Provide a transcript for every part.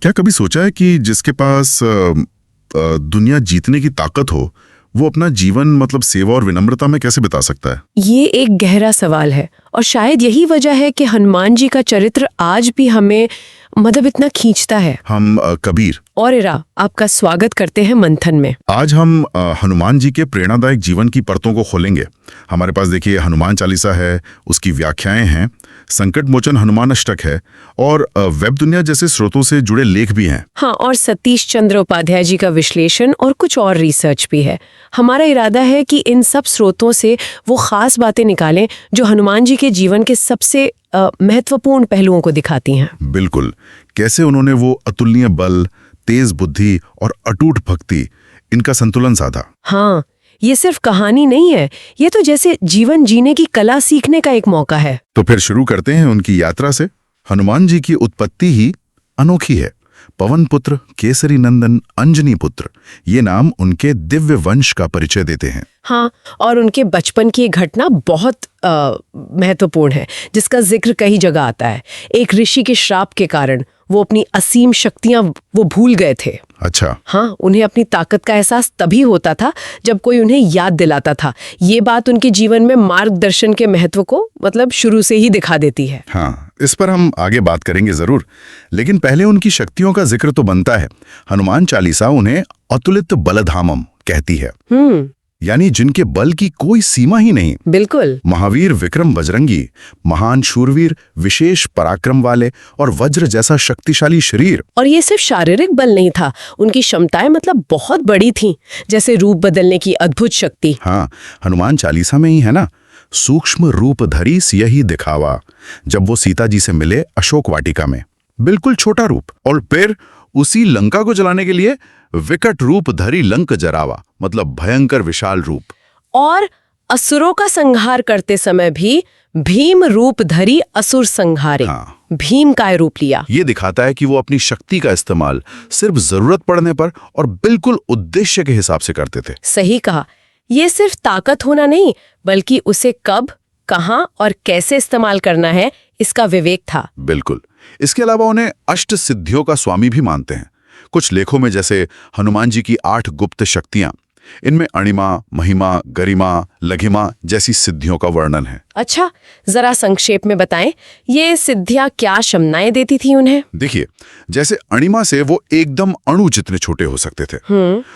क्या कभी सोचा है कि जिसके पास दुनिया जीतने की ताकत हो वो अपना जीवन मतलब सेवा और विनम्रता में कैसे बिता सकता है? ये एक गहरा सवाल है और शायद यही वजह है कि हनुमान जी का चरित्र आज भी हमें मतलब इतना खींचता है। हम कबीर और इरा, आपका स्वागत करते हैं मंथन में। आज हम हनुमान जी के प्रेरणादायक जीवन की परतों को खोलेंगे। हमारे पास देखिए हनुमान चालीसा है, उसकी व्याख्याएं हैं, संकट मोचन हनुमान अष्टक है और वेब दुनिया जैसे स्रोतों से जुड़े लेख भी हैं। हाँ, और सतीश चंद्र उपाध्याय जी का विश्लेषण और कुछ और रिसर्च भी है। हमारा इरादा है कि इन सब स्रोतों से वो खास बातें निकालें जो हनुमान जी के जीवन के सबसे महत्वपूर्ण पहलुओं को दिखाती हैं। बिल्कुल, कैसे उन्होंने वो अतुलनीय बल, तेज बुद्धि और अटूट भक्ति, इनका संतुलन साधा। हाँ, ये सिर्फ कहानी नहीं है, ये तो जैसे जीवन जीने की कला सीखने का एक मौका है। तो फिर शुरू करते हैं उनकी यात्रा से। हनुमान जी की उत्पत्ति ही अनोखी है। पवन पुत्र, केसरी नंदन, अंजनी पुत्र, ये नाम उनके दिव्य वंश का परिचय देते हैं। हाँ, और उनके बचपन की एक घटना बहुत महत्वपूर्ण है जिसका जिक्र कई जगह आता है। एक ऋषि के श्राप के कारण वो अपनी असीम शक्तियां वो भूल गए थे। अच्छा। हाँ, उन्हें अपनी ताकत का एहसास तभी होता था जब कोई उन्हें याद दिलाता था। ये बात उनके जीवन में मार्गदर्शन के महत्व को मतलब शुरू से ही दिखा देती है। हाँ, इस पर हम आगे बात करेंगे जरूर, लेकिन पहले उनकी शक्तियों का जिक्र तो बनता है। हनुमान चालीसा उन्हें अतुलित बलधामम कहती है, यानी जिनके बल की कोई सीमा ही नहीं। बिल्कुल। महावीर विक्रम बजरंगी, महान शूरवीर, विशेष पराक्रम वाले और वज्र जैसा शक्तिशाली शरीर। और ये सिर्फ शारीरिक बल नहीं था, उनकी क्षमताएं मतलब बहुत बड़ी थीं, जैसे रूप बदलने की अद्भुत शक्ति। हाँ, हनुमान चालीसा में ही है ना, सूक्ष्म रूप धरी सियहि दिखावा, जब वो सीता जी से मिले अशोक वाटिका में, बिल्कुल छोटा रूप, और फिर उसी लंका को जलाने के लिए विकट रूप धरी लंक जरावा, मतलब भयंकर विशाल रूप। और असुरों का संहार करते समय भी भीम रूप धरी असुर संहारे। हाँ। भीम का रूप लिया। ये दिखाता है कि वो अपनी शक्ति का इस्तेमाल सिर्फ जरूरत पड़ने पर और बिल्कुल उद्देश्य के हिसाब से करते थे। सही कहा, ये सिर्फ ताकत होना नहीं बल्कि उसे कब, कहाँ और कैसे इस्तेमाल करना है इसका विवेक था। बिल्कुल। इसके अलावा उन्हें अष्ट सिद्धियों का स्वामी भी मानते हैं। कुछ लेखों में जैसे हनुमान जी की 8 गुप्त शक्तियां, इनमें अणिमा, महिमा, गरिमा, लघिमा जैसी सिद्धियों का वर्णन है। अच्छा, जरा संक्षेप में बताएं, ये सिद्धियां क्या क्षमताएं देती थी उन्हें? देखिए, जैसे अणिमा से वो एकदम अणु जितने छोटे हो सकते थे,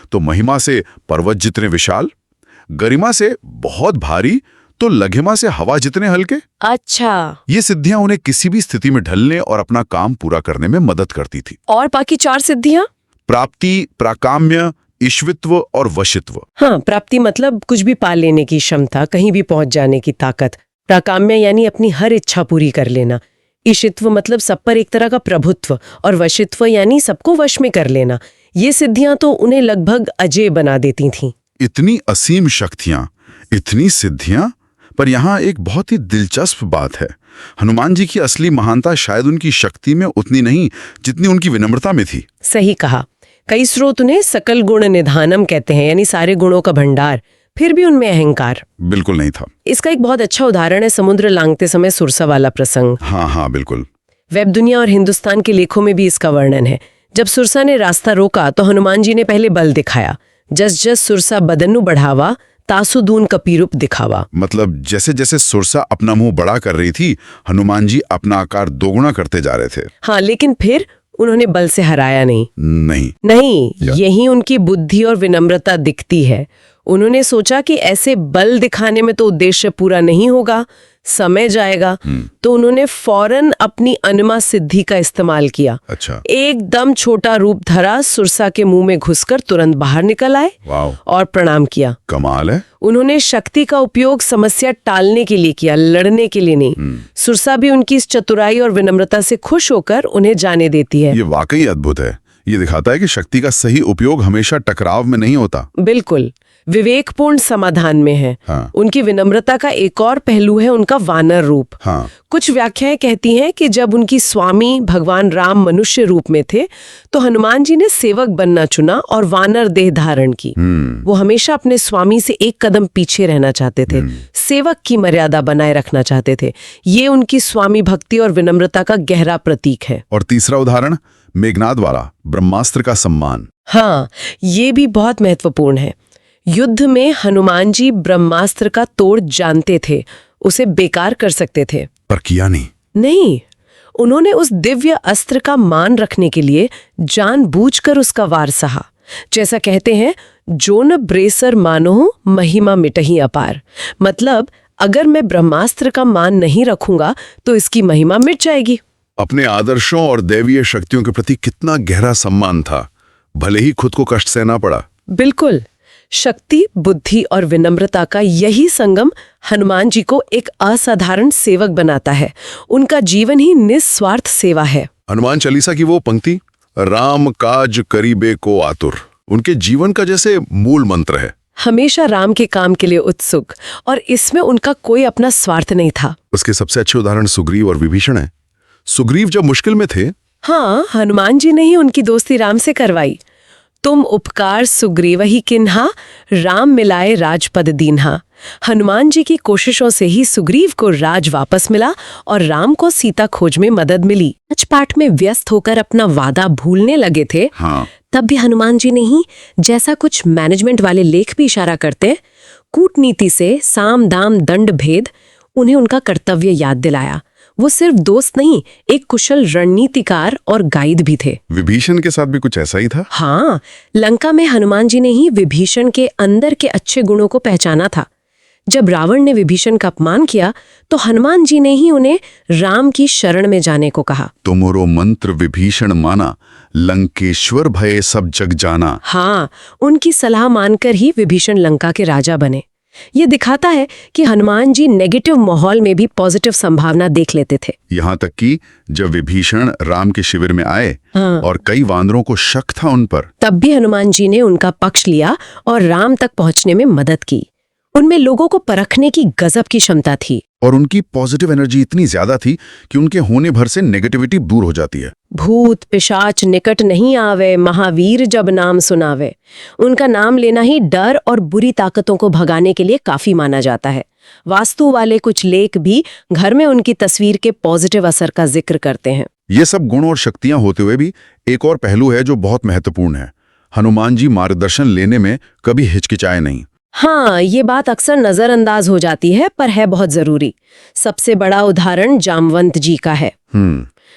तो महिमा से पर्वत जितने विशाल, गरिमा से बहुत भारी, तो लघिमा से हवा जितने हल्के। अच्छा, ये सिद्धियां उन्हें किसी भी स्थिति में ढलने और अपना काम पूरा करने में मदद करती थी। और बाकी 4 सिद्धियां? प्राप्ति, प्राकाम्य, ईश्वित्व और वशित्व। हाँ, प्राप्ति मतलब कुछ भी पा लेने की क्षमता, कहीं भी पहुंच जाने की ताकत। प्राकाम्य यानी अपनी हर इच्छा पूरी कर लेना। ईशित्व मतलब सब पर एक तरह का प्रभुत्व, और वशित्व यानी सबको वश में कर लेना। ये सिद्धियां तो उन्हें लगभग अजेय बना देती थीं। इतनी असीम शक्तियां, इतनी सिद्धियां, पर यहाँ एक बहुत ही दिलचस्प बात है। हनुमान जी की असली महानता शायद उनकी शक्ति में उतनी नहीं जितनी उनकी विनम्रता में थी। सही कहा। कई स्रोत उन्हें सकल गुण निधानम कहते हैं, यानी सारे गुणों का भंडार, फिर भी उनमें अहंकार बिल्कुल नहीं था। इसका एक बहुत अच्छा उदाहरण है समुद्र लांघते समय सुरसा वाला प्रसंग। हाँ, बिल्कुल। वेब दुनिया और हिंदुस्तान के लेखों में भी इसका वर्णन है। जब सुरसा ने रास्ता रोका तो हनुमान जी ने पहले बल दिखाया। जस जस सुरसा बदनु बढ़ावा, तासुदून कपीरूप दिखावा। मतलब जैसे जैसे सुरसा अपना मुंह बड़ा कर रही थी, हनुमान जी अपना आकार दोगुना करते जा रहे थे। हाँ, लेकिन फिर उन्होंने बल से हराया नहीं। यही उनकी बुद्धि और विनम्रता दिखती है। उन्होंने सोचा कि ऐसे बल दिखाने में तो उद्देश्य पूरा नहीं होगा, समय जाएगा, तो उन्होंने फौरन अपनी अनिमा सिद्धि का इस्तेमाल किया। अच्छा। एकदम छोटा रूप धरा, सुरसा के मुंह में घुसकर तुरंत बाहर निकल आए और प्रणाम किया। कमाल है। उन्होंने शक्ति का उपयोग समस्या टालने के लिए किया, लड़ने के लिए नहीं। सुरसा भी उनकी इस चतुराई और विनम्रता से खुश होकर उन्हें जाने देती है। ये वाकई अद्भुत है। ये दिखाता है कि शक्ति का सही उपयोग हमेशा टकराव में नहीं होता। बिल्कुल, विवेकपूर्ण समाधान में है। हाँ। उनकी विनम्रता का एक और पहलू है उनका वानर रूप। हाँ। कुछ व्याख्याएं कहती हैं कि जब उनकी स्वामी भगवान राम मनुष्य रूप में थे तो हनुमान जी ने सेवक बनना चुना और वानर देह धारण की। वो हमेशा अपने स्वामी से एक कदम पीछे रहना चाहते थे, सेवक की मर्यादा बनाए रखना चाहते थे। ये उनकी स्वामी भक्ति और विनम्रता का गहरा प्रतीक है। और तीसरा उदाहरण मेघनाद वाला ब्रह्मास्त्र का सम्मान। हाँ, ये भी बहुत महत्वपूर्ण है। युद्ध में हनुमान जी ब्रह्मास्त्र का तोड़ जानते थे, उसे बेकार कर सकते थे, पर किया नहीं। नहीं, उन्होंने उस दिव्य अस्त्र का मान रखने के लिए जानबूझकर उसका वार सहा। जैसा कहते हैं, जो न ब्रेसर मानो महिमा मिटही अपार। मतलब अगर मैं ब्रह्मास्त्र का मान नहीं रखूंगा तो इसकी महिमा मिट जाएगी। अपने आदर्शों और दैवीय शक्तियों के प्रति कितना गहरा सम्मान था, भले ही खुद को कष्ट सहना पड़ा। बिल्कुल, शक्ति, बुद्धि और विनम्रता का यही संगम हनुमान जी को एक असाधारण सेवक बनाता है। उनका जीवन ही निस्वार्थ सेवा है। हनुमान चालीसा की वो पंक्ति, राम काज करीबे को आतुर, उनके जीवन का जैसे मूल मंत्र है। हमेशा राम के काम के लिए उत्सुक, और इसमें उनका कोई अपना स्वार्थ नहीं था। उसके सबसे अच्छे उदाहरण सुग्रीव और विभीषण हैं। सुग्रीव जब मुश्किल में थे, हाँ, हनुमान जी ने ही उनकी दोस्ती राम से करवाई। तुम उपकार सुग्रीव ही किन्हा, राम मिलाए राजपद दीन्हा। हनुमान जी की कोशिशों से ही सुग्रीव को राज वापस मिला और राम को सीता खोज में मदद मिली। पाठ में व्यस्त होकर अपना वादा भूलने लगे थे। हाँ, तब भी हनुमान जी ने ही, जैसा कुछ मैनेजमेंट वाले लेख भी इशारा करते, कूटनीति से साम दाम दंड भेद, उन्हें उनका कर्तव्य याद दिलाया। वो सिर्फ दोस्त नहीं, एक कुशल रणनीतिकार और गाइड भी थे। विभीषण के साथ भी कुछ ऐसा ही था। हाँ, लंका में हनुमान जी ने ही विभीषण के अंदर के अच्छे गुणों को पहचाना था। जब रावण ने विभीषण का अपमान किया तो हनुमान जी ने ही उन्हें राम की शरण में जाने को कहा। तुमरो मंत्र विभीषण माना, लंकेश्वर भये सब जग जाना। हाँ, उनकी सलाह मानकर ही विभीषण लंका के राजा बने। ये दिखाता है कि हनुमान जी नेगेटिव माहौल में भी पॉजिटिव संभावना देख लेते थे। यहाँ तक कि जब विभीषण राम के शिविर में आए, हाँ, और कई वानरों को शक था उन पर, तब भी हनुमान जी ने उनका पक्ष लिया और राम तक पहुंचने में मदद की। उनमें लोगों को परखने की गजब की क्षमता थी। और उनकी पॉजिटिव एनर्जी इतनी ज्यादा थी कि उनके होने भर से नेगेटिविटी दूर हो जाती है। भूत पिशाच निकट नहीं आवे, महावीर जब नाम सुनावे। उनका नाम लेना ही डर और बुरी ताकतों को भगाने के लिए काफी माना जाता है। वास्तु वाले कुछ लेख भी घर में उनकी तस्वीर के पॉजिटिव असर का जिक्र करते हैं। ये सब गुण और शक्तियां होते हुए भी एक और पहलू है जो बहुत महत्वपूर्ण है। हनुमान जी मार्गदर्शन लेने में कभी हिचकिचाए नहीं। हाँ, ये बात अक्सर नजरअंदाज हो जाती है, पर है बहुत जरूरी। सबसे बड़ा उदाहरण जामवंत जी का है।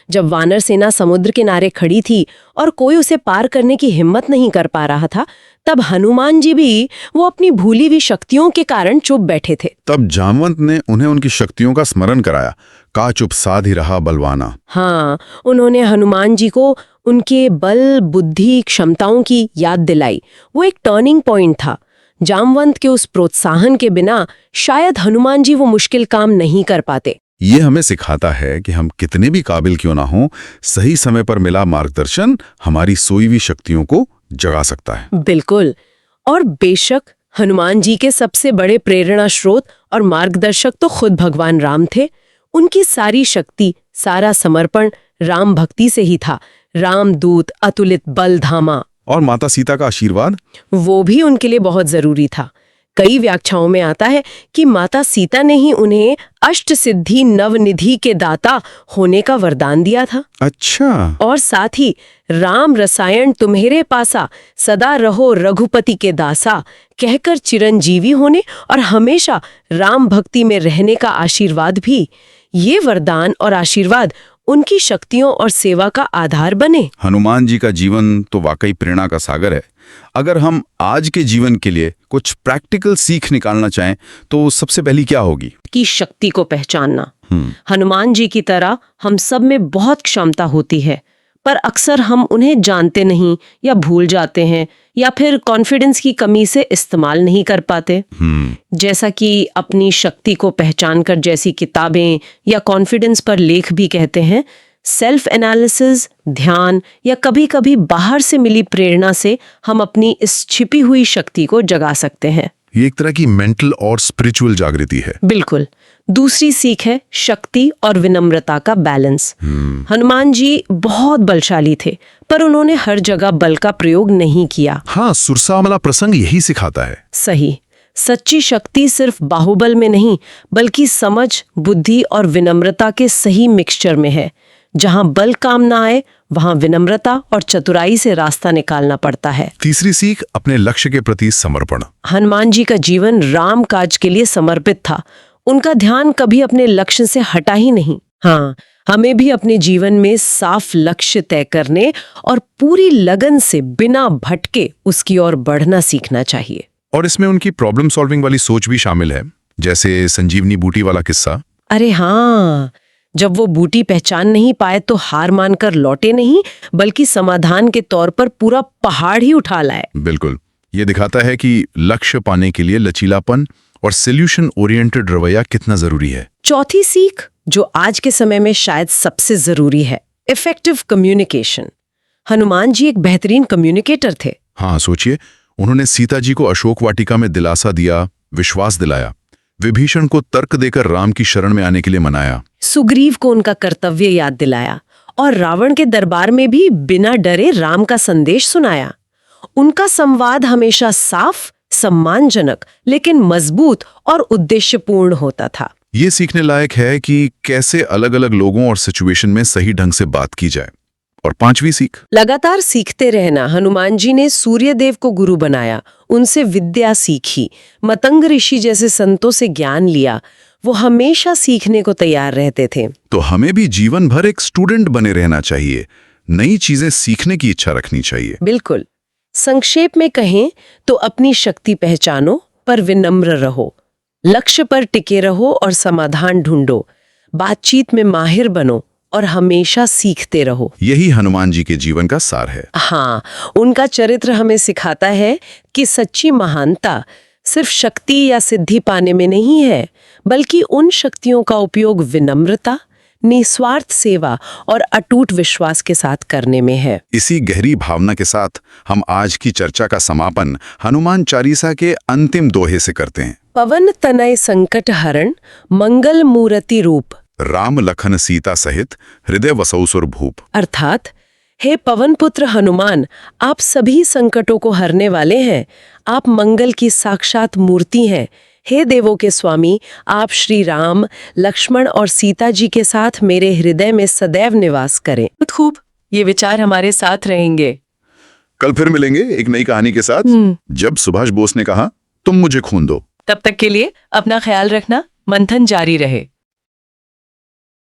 जब वानर सेना समुद्र किनारे खड़ी थी और कोई उसे पार करने की हिम्मत नहीं कर पा रहा था, तब हनुमान जी भी वो अपनी भूली हुई शक्तियों के कारण चुप बैठे थे। तब जामवंत ने उन्हें उनकी शक्तियों का स्मरण कराया, का चुप साध ही रहा बलवाना। हाँ, उन्होंने हनुमान जी को उनके बल, बुद्धि, क्षमताओं की याद दिलाई। वो एक टर्निंग पॉइंट था। जामवंत के उस प्रोत्साहन के बिना शायद हनुमान जी वो मुश्किल काम नहीं कर पाते। ये हमें सिखाता है कि हम कितने भी काबिल क्यों ना हों, सही समय पर मिला मार्गदर्शन हमारी सोई हुई शक्तियों को जगा सकता है। बिल्कुल। और बेशक हनुमान जी के सबसे बड़े प्रेरणा स्रोत और मार्गदर्शक तो खुद भगवान राम थे। उनकी सारी शक्ति, सारा समर्पण राम भक्ति से ही था। रामदूत, अतुलित बल धामा। और माता सीता का आशीर्वाद, वो भी उनके लिए बहुत जरूरी था। कई व्याख्याओं में आता है कि माता सीता ने ही उन्हें अष्ट सिद्धि नवनिधि के दाता होने का वरदान दिया था। अच्छा। और साथ ही राम रसायन तुम्हेरे पासा, सदा रहो रघुपति के दासा कहकर चिरंजीवी होने और हमेशा राम भक्ति में रहने का आशीर्वाद भी। ये वरदान और आशीर्वाद उनकी शक्तियों और सेवा का आधार बने। हनुमान जी का जीवन तो वाकई प्रेरणा का सागर है। अगर हम आज के जीवन के लिए कुछ प्रैक्टिकल सीख निकालना चाहें तो सबसे पहली क्या होगी? की शक्ति को पहचानना। हनुमान जी की तरह हम सब में बहुत क्षमता होती है, पर अक्सर हम उन्हें जानते नहीं या भूल जाते हैं, या फिर कॉन्फिडेंस की कमी से इस्तेमाल नहीं कर पाते। जैसा कि अपनी शक्ति को पहचान कर जैसी किताबें या कॉन्फिडेंस पर लेख भी कहते हैं, सेल्फ एनालिसिस, ध्यान या कभी कभी बाहर से मिली प्रेरणा से हम अपनी इस छिपी हुई शक्ति को जगा सकते हैं। ये एक तरह की मेंटल और स्पिरिचुअल जागृति है। बिल्कुल। दूसरी सीख है शक्ति और विनम्रता का बैलेंस। हनुमान जी बहुत बलशाली थे, पर उन्होंने हर जगह बल का प्रयोग नहीं किया। हाँ, सुरसामला प्रसंग यही सिखाता है। सही। सच्ची शक्ति सिर्फ बाहुबल में नहीं, बल्कि समझ, बुद्धि और विनम्रता के सही मिक्सचर में है। जहां बल काम ना आए वहां विनम्रता और चतुराई से रास्ता निकालना पड़ता है। तीसरी सीख, अपने लक्ष्य के प्रति समर्पण। हनुमान जी का जीवन राम काज के लिए समर्पित था। उनका ध्यान कभी अपने लक्ष्य से हटा ही नहीं। हाँ, हमें भी अपने जीवन में साफ लक्ष्य तय करने और पूरी लगन से बिना भटके उसकी ओर बढ़ना सीखना चाहिए। और इसमें उनकी प्रॉब्लम सॉल्विंग वाली सोच भी शामिल है, जैसे संजीवनी बूटी वाला किस्सा। अरे हाँ, जब वो बूटी पहचान नहीं पाए तो हार मानकर लौटे नहीं, बल्कि समाधान के तौर पर पूरा पहाड़ ही उठा लाए। बिल्कुल, ये दिखाता है कि लक्ष्य पाने के लिए लचीलापन और सॉल्यूशन ओरिएंटेड रवैया कितना जरूरी है। चौथी सीख, जो आज के समय में शायद सबसे जरूरी है, इफेक्टिव कम्युनिकेशन। हनुमान जी एक बेहतरीन कम्युनिकेटर थे। हाँ, सोचिए, उन्होंने सीता जी को अशोक वाटिका में दिलासा दिया, विश्वास दिलाया, विभीषण को तर्क देकर राम की शरण में आने के लिए मनाया, सुग्रीव को उनका कर्तव्य याद दिलाया और रावण के दरबार में भी बिना डरे राम का संदेश सुनाया। उनका संवाद हमेशा साफ, सम्मानजनक, लेकिन मजबूत और उद्देश्यपूर्ण होता था। ये सीखने लायक है कि कैसे अलग अलग लोगों और सिचुएशन में सही ढंग से बात की जाए। और पांचवी सीख, लगातार सीखते रहना। हनुमान जी ने सूर्यदेव को गुरु बनाया, उनसे विद्या सीखी, मतंग ऋषि जैसे संतों से ज्ञान लिया। वो हमेशा सीखने को तैयार रहते थे। तो हमें भी जीवन भर एक स्टूडेंट बने रहना चाहिए, नई चीजें सीखने की इच्छा रखनी चाहिए। बिल्कुल। संक्षेप में कहें तो अपनी शक्ति पहचानो पर विनम्र रहो, लक्ष्य पर टिके रहो और समाधान ढूंढो, बातचीत में माहिर बनो और हमेशा सीखते रहो। यही हनुमान जी के जीवन का सार है। हाँ, उनका चरित्र हमें सिखाता है कि सच्ची महानता सिर्फ शक्ति या सिद्धि पाने में नहीं है, बल्कि उन शक्तियों का उपयोग विनम्रता, निस्वार्थ सेवा और अटूट विश्वास के साथ करने में है। इसी गहरी भावना के साथ हम आज की चर्चा का समापन हनुमान चालीसा के अंतिम दोहे से करते हैं। पवन तनय संकट हरण, मंगल मूर्ति रूप, राम लखन सीता सहित हृदय वसौ सुर भूप। अर्थात हे पवन पुत्र हनुमान, आप सभी संकटों को हरने वाले हैं। आप मंगल की साक्षात मूर्ति हैं। हे देवों के स्वामी, आप श्री राम, लक्ष्मण और सीता जी के साथ मेरे हृदय में सदैव निवास करें। खूब, ये विचार हमारे साथ रहेंगे। कल फिर मिलेंगे एक नई कहानी के साथ, जब सुभाष बोस ने कहा, तुम मुझे खून दो। तब तक के लिए अपना ख्याल रखना। मंथन जारी रहे।